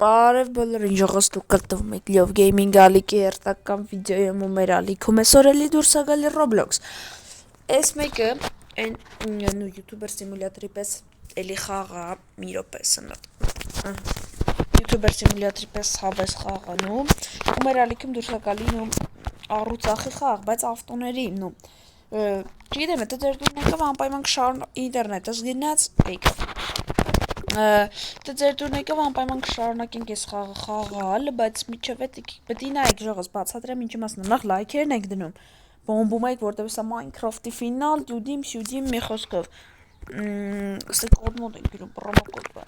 Բարև բոլորին, ժողովուրդ դուք կրթվում եք Լիով Գեյմինգ ալիքի հերթական վիդեոյում ու մեր ալիքում այսօր էլի դուրս է գալի Roblox։ Այս մեկը այն յութուբեր սիմուլյատորի պես էլի խաղա մի րոպե սնդ։ Յութուբեր սիմուլյատորի պես հավես խաղանում ու մեր ալիքում դուրս է գալի նո առուծախի խաղ, բայց ավտոների նո չգիտեմ, դա դեր դուրն եկավ անպայման կշարունակ ինտերնետս գնաց եկավ։ Դա ձեր դուրն եկավ անպայման կշարունակենք այս խաղը խաղալ, բայց միջև էդ պետք է նայեք ժողովուրդ, բացատրեմ ինչի մասն է, նախ լայքերն եք դնում, բոմբում եք, որտեղ սա Minecraft-ի ֆինալ, դյուդիմ, սյուդիմ, մի խոսքով։ Ստե կոդ մոդ ենք գրում, պրոմոկոդ բա։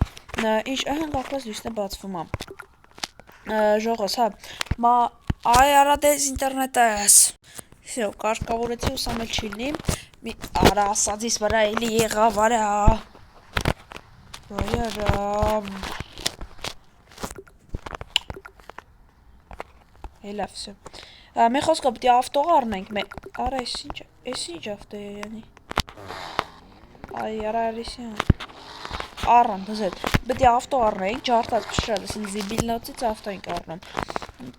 Ինչ գախլաս լույսն է բացվում ա։ Ժողովուրդ, հա, այ արա դες ինտերնետս։ Всё, կարգավորեցի ու սամել չի լինի։ Մի արա ասածիս վրա էլի եղավ, արա։ Վայարա։ Հելա, всё։ Մի խոսքով պետք է ավտո առնենք, արա էս ինչ ավտո է յանի։ Այ արա արիսյան։ Առան, դզետ։ Պետք է ավտո առնենք, ջարդած փշրել, ասին զիբիլնոցից ավտո ենք առնում։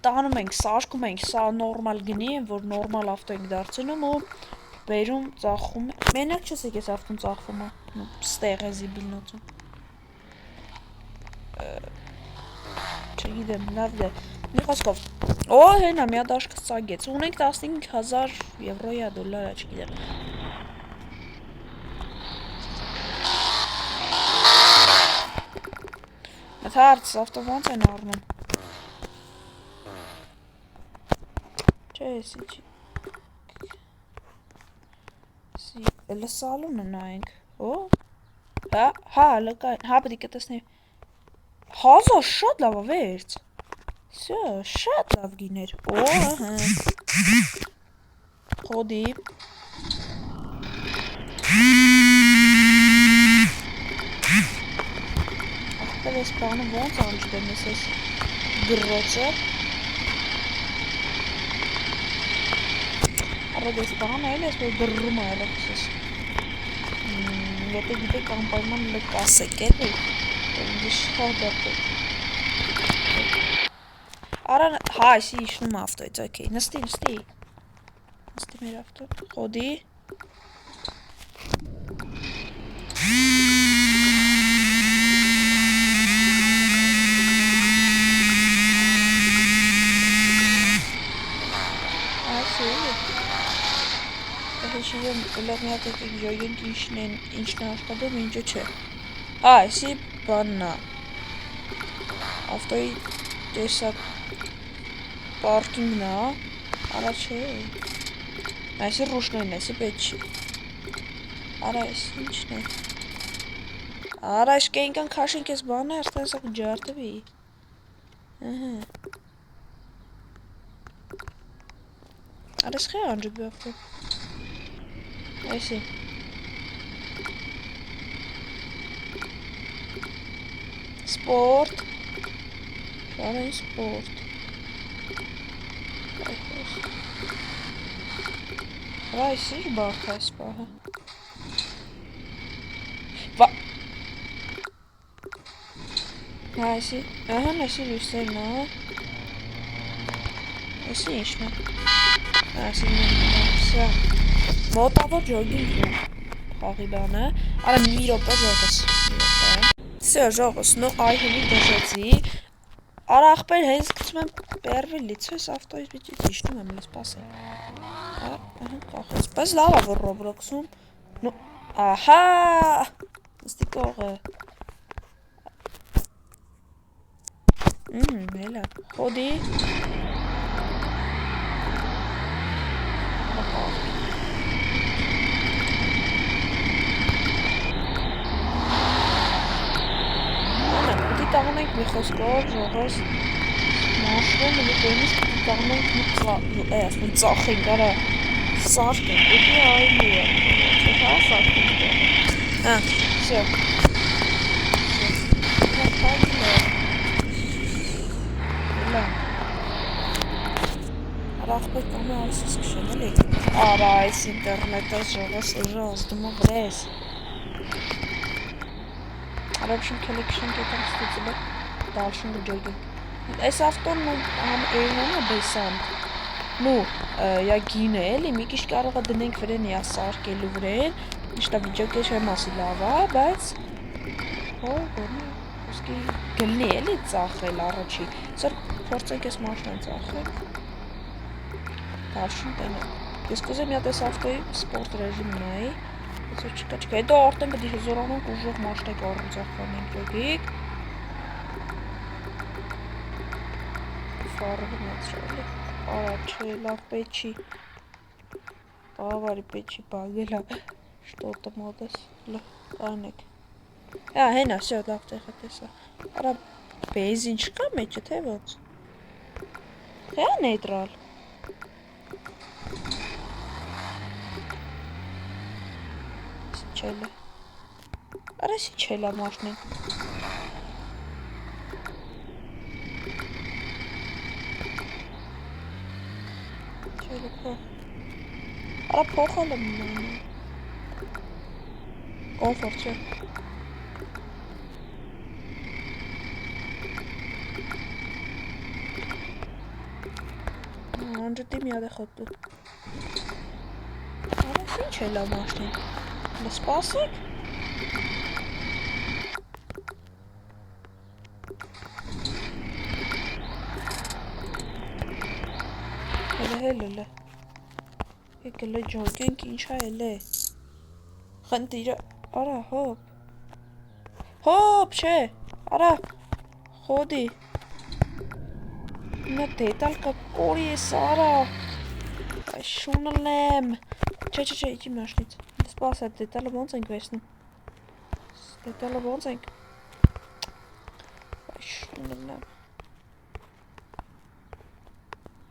Տանում ենք, սարքում ենք, սա նորմալ գնի, որ նորմալ ավտո ենք դարձնում ու բերում, ծախում։ Մենակ չես եք ես ավտոն ծախվում է, ստեղ է զիբիլնոցում։ Չգիտեմ, լավ դե։ Մի խոսքով, օ, հենա, մի հատ աշկս ծագեց, ունենք 15,000 եվրոյա դոլարա, չգիտեմ։ Այդ հարց, ավտո ոնց են առնում։ Չէ, էսի չի։ Էլը սալունը նայենք, օ։ Հա, լկային, հա, պետք է տեսնի։ Հազա, շատ լավ է վերց։ Всё, շատ լավ գիներ։ Օ, ահա։ Խոդի։ Ախպեր ես բանը ոնց անջդեմ ես ես գրոցը։ Առոդ ես բանը էլ ես որ գրում է երախս ես։ Եթե գիտեք անպայման լկաս եք էլի։ Շատ դեպք։ Արա, հա, այսի իշնում ավտոյից, օքեյ, նստի։ Նստի մեր ավտո, խոդի։ Այսի էլի։ Հեշիվեմ, ոլեղ մի հատ եկեք ժոյենք ինչն է աշխատում, ինչը չէ։ Այսի բաննա։ Ավտոյի տեսակ պարկինգն է, արա չէ։ Այսի ռուշնոյն է, այսի պետ չի։ Արա այս ինչն է։ Արա այս կենքան կաշինք ես բան է, արդեն ասա կջարտվի։ Արա ես խե անջը բյավտը։ Այսի։ Սպորտ։ Շարը են սպորտ։ Հրա այս ինչ բարդ այս պահը։ Այսի, ահան այսի լույսերն է։ Այսի ինչն է։ Այսի նույնը։ Մոտավոր ջոգինգն է։ Խաղի բանը։ Արա մի րոպե ժողս։ Всё, ժողս, նո այ հենի դժեցի։ Արա ախպեր հենց գցում եմ պերվի լիցոյս ավտոյից բիճի ճիշտում եմ լես պաս է։ Ահա կախեց, բայց լավ է որ Roblox-ում։ Նո, ահա, նստի կողը։ Հելա, խոդի։ Տաղնենք մի խոսքով, ժողոս մաշվում ու կոնից պիտի տաղնենք մի ծախենք, արա սարք ենք, ուտի այլի է, հա սարք ենք, հա, всё, արա ախպեր կամի արսիս կշեմ, էլի, արա այս ինտերնետս ժողոս ուժոս դումը վրես, Arabischen Collection geht ganz gut, oder? դալշուն գջերգին։ Այս ավտոն ու էյնոնը բեսան։ Նու, յա գին է, էլի, մի քիչ կարող է դնենք վրան յա սարկելու վրան, իշտա վիճակը չեմ ասի լավ է, բայց հո գոնի ոսկի գլնի էլի ծախել առաջի։ Սա փորձենք այս մաշնան ծախել։ Դալշուն տենակ։ Ես կուզեմ մի հատ այս ավտոյի սպորտ ռեժիմ նայի, բայց չկա։ Հետո արդեն պետք է զորանանք ուժեղ մաշնակ առանցախանենք ջոգիկ։ Фары вначале. Че, лав печи. Авари печи пагела. Что-то модас. Анек. Հենա, всё, լավ տեղ է տեսա։ Արա բենզին չկա մեջը, թե ոնց։ Թե նեյտրալ։ Չելը։ Արա սի չելա մաշնին։ Արա փոխել եմ նայում։ Կոմֆորտ չէ։ Անջտի մի հատ է խոտու։ Արա ինչ է լավ մաշնին։ Լը սպասեք։ Հելը։ Եկել է ջոգենք ինչա էլ է։ Խնդիրը, արա հոպ։ Հոպ չէ, արա խոդի։ Նա դետալ կա կորի ես արա։ Այս շունըլ եմ։ Չէ, իքի մաշնից։ Սպաս այդ դետալը ոնց ենք վեսնում։ Դետալը ոնց ենք։ Այս շունըլ եմ։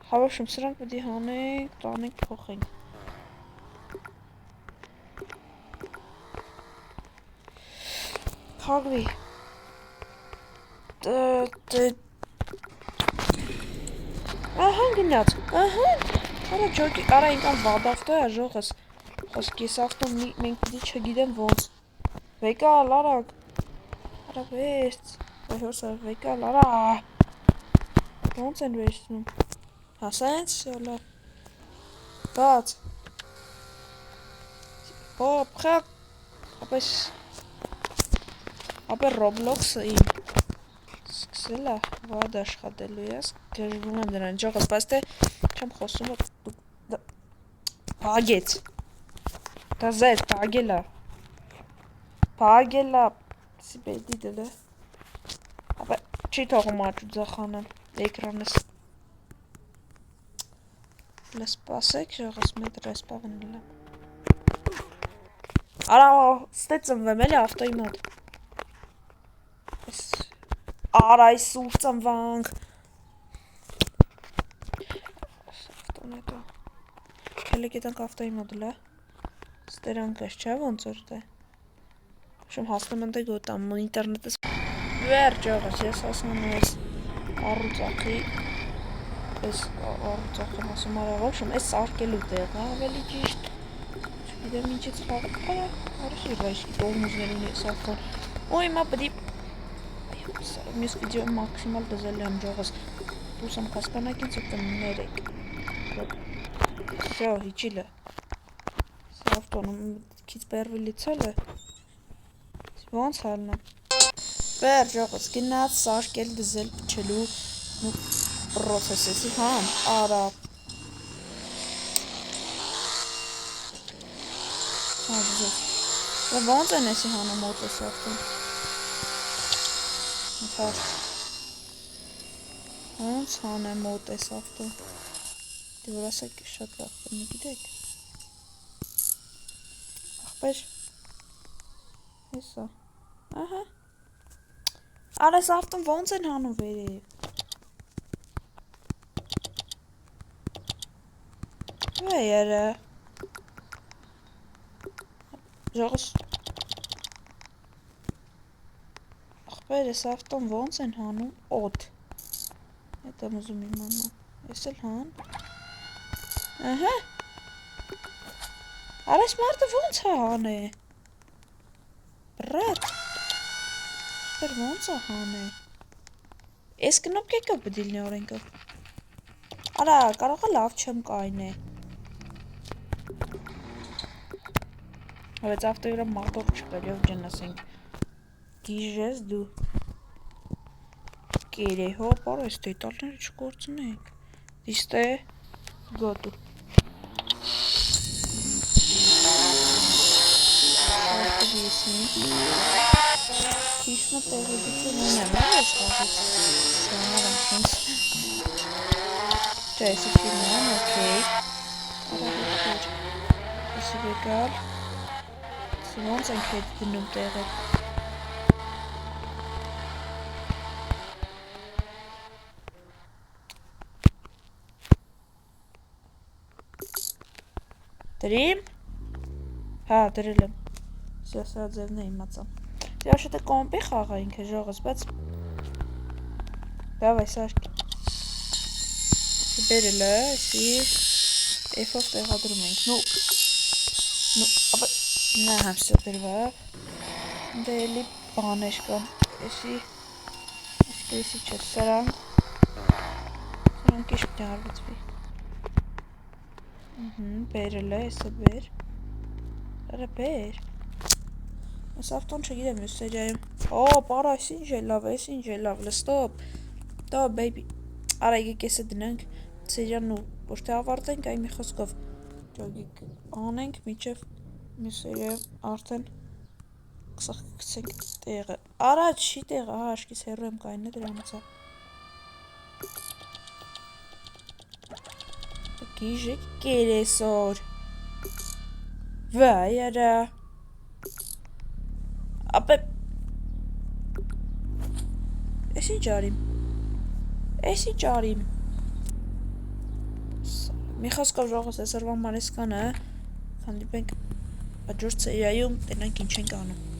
Հավաշում սրանք պետք է հանենք, տանենք, փոխենք։ Փագվի։ Ահա գնաց։ Ահա։ Արա ջոկի, արա ինքան վադ ավտո է ժողս։ Խոսքի ես ավտո մենք պիտի չգիտեմ ոնց։ Վեկալ, արագ։ Արա վեստ։ Հորսա վեկալ, արա։ Ոնց են վեստնում։ Հասենց, սյոլա։ Բաց։ Հոպ, խակ։ Ապես։ Ապե Roblox-ը իմ սկսել է վադ աշխատելու ես, գժվում եմ դրան ջողս, բայց թե չեմ խոսում բագեց, դա զեզ բագել է, սիպետի դել է, ապե չի թողում աճու ձախանան, էկրանս, լսպասեք ջողս մետ ռեսպավն էլ եմ, արա ստե ծնվեմ էլի ավտոյի մոտ, Արա այս սուր ծնվանք Ավտոն հետո Հելի գետանք ավտոյի մոդլ է Ստերանք ես չէ ոնց որ դե Շում հասնում ընդ է գոտամ ինտերնետս Վերջ աղաս ես հասնում ես առուծախի Ես առուծախի հասում արաղով շում ես սարկելու տեղ ավելի ճիշտ Չգիտեմ ինչից խաղ Արա շիրվայշկի տողմուզներին ես ավտոն Ու հիմա պդի Մյուս վիդեոյը մաքսիմալ դզել եմ ջողս Բուսամ կասկանակին ծուկտեմ ներեք Всё, հիչիլ է Սա ավտոնում քիծ բերվի լիցել է Ոնց հալն է Վեր ջողս գնաց սարկել դզել պչելու պրոսեսեսի համ արա Ոնց են եսի հանում մոտես ավտոն Ոնց հանեմ մոտ ես ավտո Դե որ ասեք շատ լավ բնի գիտեք Աղբեր Հեսա Ահա Արա ես ավտոն ոնց են հանում վերև Վեյերը Ժողս Աղբեր ես ավտոն ոնց են հանում օդ Հետ եմ ուզում իմանա Ես էլ հան Ահա Արա ես մարդը ոնց է հան է Բրատ Աղբեր ոնց է հան է Էս կնոպկեքը բդիլնի օրենքը։ Արա, կարողա լավ չեմ կայնե։ Բայց ավտոյուրը մատող չկար, և ջեն ասենք։ Գիժես դու։ Կերե, հո, պար ես դետալները չկործնենք։ Դիստե, գոտու։ Շարդը վիսնի։ Քիշմը տեղեգություն ունեմ, ես խաղից։ Շանարամ խենց։ Ճա եսի ֆիլմ եմ, ոքեյ։ Արագիքեր։ Եսի բեկալ։ Ոնց ենք հետ դնում տեղը։ Դրիմ։ Հա, դրել եմ։ Սա ձևն է իմացամ։ Դրա շետը կոմպի խաղա ինքը ժողս, բայց դավայ սարք։ Բերել է, սի F-ով տեղադրում ենք։ Նու, ապա, նա համսը դրվավ։ Դե էլի բաներ կան, էսի չէ, սրանք իշ պտի հարվծվի։ Բերել է, եսը բեր։ Արա բեր։ Ես ավտոն չգիտեմ, ես սեջայում։ Օ, պարա, ես ինչ է լավ, լստոպ։ Տո, բեյբի։ Արա եկեք եսը դնենք, սեջանն ու ոչ թե ավարտենք, այ մի խոսքով ճոգիկ անենք, միչև մի սեջայում արդեն կսաղկցենք տեղը։ Արա, չի տեղը, հա, աշկիս հերու եմ կայնը դրանցա։ Գիժեք կերեսոր։ Վայ, արա։ Ապե, ես ինչ արիմ։ Մի խոսքով ժողոս, այսօրվան մանես կանը, հանդիպենք աջորդ սերիայում, տենանք ինչ ենք անում։